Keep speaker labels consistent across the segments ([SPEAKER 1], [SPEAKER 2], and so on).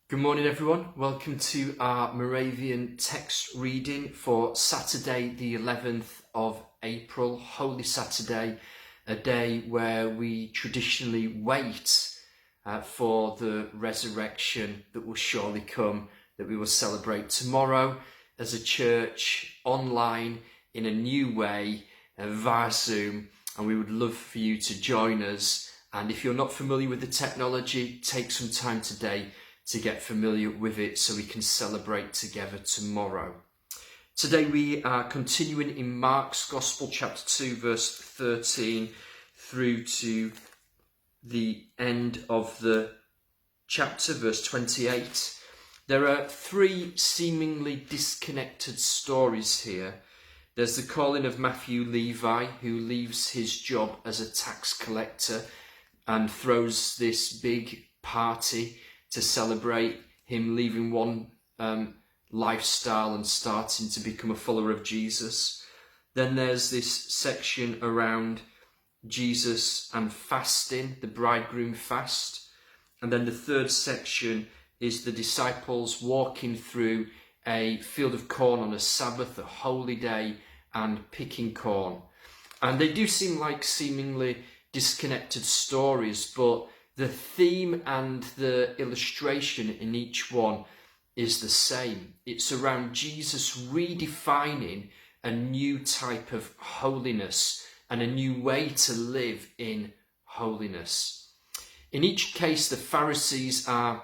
[SPEAKER 1] Good morning, everyone. Welcome to our Moravian text reading for Saturday, the 11th of April, Holy Saturday, a day where we traditionally wait for the resurrection that will surely come, that we will celebrate tomorrow as a church online in a new way via Zoom. And we would love for you to join us. And if you're not familiar with the technology, take some time today to get familiar with it so we can celebrate together tomorrow. Today we are continuing in Mark's Gospel, chapter 2, verse 13 through to the end of the chapter, verse 28. There are three seemingly disconnected stories here. There's the calling of Matthew Levi, who leaves his job as a tax collector and throws this big party to celebrate him leaving one lifestyle and starting to become a follower of Jesus. Then there's this section around Jesus and fasting, the bridegroom fast. And then the third section is the disciples walking through a field of corn on a Sabbath, a holy day, and picking corn. And they do seem like seemingly disconnected stories, but the theme and the illustration in each one is the same. It's around Jesus redefining a new type of holiness and a new way to live in holiness. In each case, the Pharisees are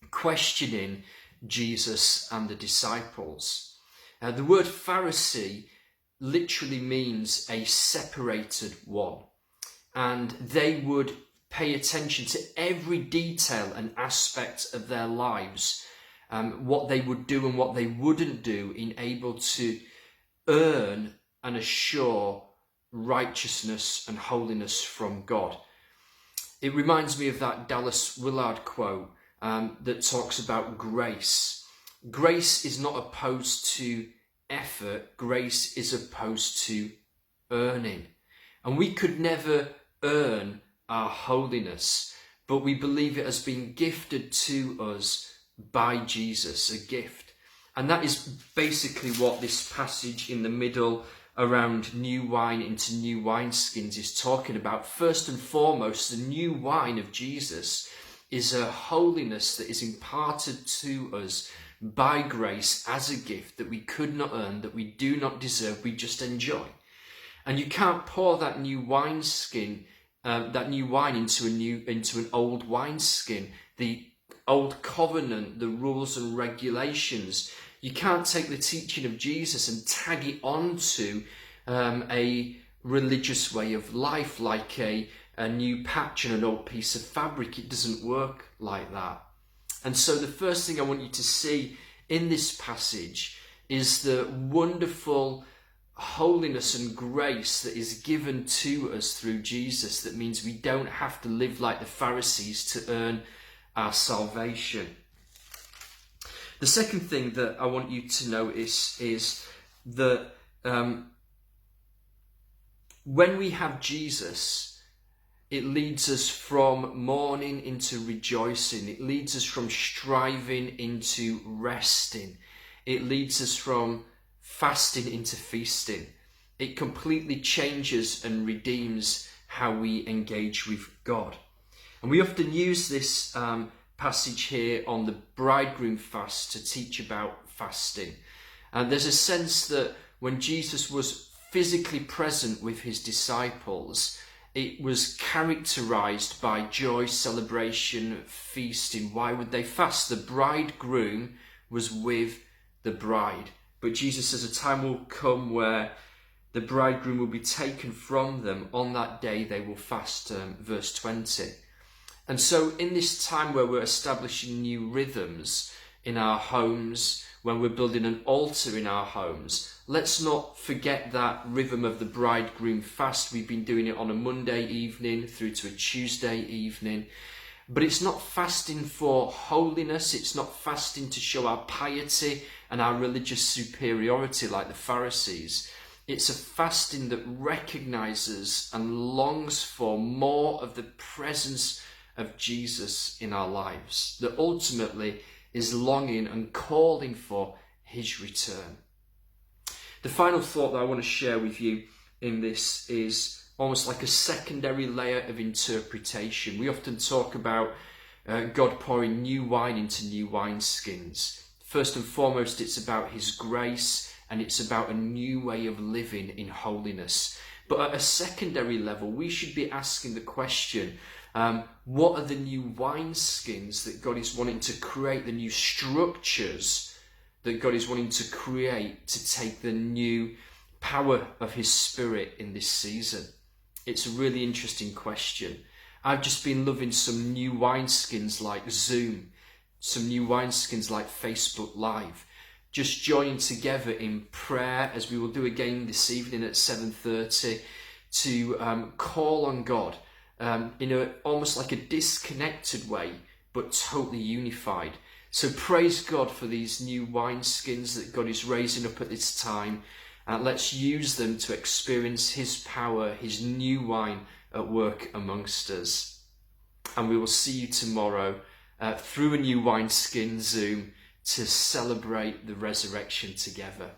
[SPEAKER 1] questioning Jesus and the disciples. The word Pharisee literally means a separated one, and they would pay attention to every detail and aspect of their lives, what they would do and what they wouldn't do in able to earn and assure righteousness and holiness from God. It reminds me of that Dallas Willard quote that talks about grace. Grace is not opposed to effort. Grace is opposed to earning. And we could never earn our holiness, but we believe it has been gifted to us by Jesus, a gift. And that is basically what this passage in the middle around new wine into new wineskins is talking about. First and foremost, the new wine of Jesus is a holiness that is imparted to us by grace as a gift that we could not earn, that we do not deserve, we just enjoy. And you can't pour that new wineskin, that new wine into an old wineskin. The old covenant, the rules and regulations. You can't take the teaching of Jesus and tag it onto a religious way of life like a new patch on an old piece of fabric. It doesn't work like that. And so the first thing I want you to see in this passage is the wonderful holiness and grace that is given to us through Jesus. That means we don't have to live like the Pharisees to earn our salvation. The second thing that I want you to notice is that when we have Jesus, it leads us from mourning into rejoicing. It leads us from striving into resting. It leads us from fasting into feasting. It completely changes and redeems how we engage with God. And we often use this passage here on the bridegroom fast to teach about fasting. And there's a sense that when Jesus was physically present with his disciples, it was characterized by joy, celebration, feasting. Why would they fast? The bridegroom was with the bride. But Jesus says a time will come where the bridegroom will be taken from them. On that day they will fast, verse 20. And so in this time where we're establishing new rhythms in our homes, when we're building an altar in our homes, let's not forget that rhythm of the bridegroom fast. We've been doing it on a Monday evening through to a Tuesday evening. But it's not fasting for holiness. It's not fasting to show our piety and our religious superiority like the Pharisees. It's a fasting that recognizes and longs for more of the presence of Jesus in our lives that ultimately is longing and calling for his return. The final thought that I want to share with you in this is almost like a secondary layer of interpretation. We often talk about God pouring new wine into new wineskins. First and foremost, it's about his grace, and it's about a new way of living in holiness. But at a secondary level, we should be asking the question, what are the new wineskins that God is wanting to create, the new structures that God is wanting to create to take the new power of his Spirit in this season? It's a really interesting question. I've just been loving some new wineskins like Zoom, some new wineskins like Facebook Live, just joining together in prayer, as we will do again this evening at 7:30, to call on God in almost like a disconnected way, but totally unified. So praise God for these new wineskins that God is raising up at this time. Let's use them to experience his power, his new wine at work amongst us. And we will see you tomorrow through a new wineskin Zoom to celebrate the resurrection together.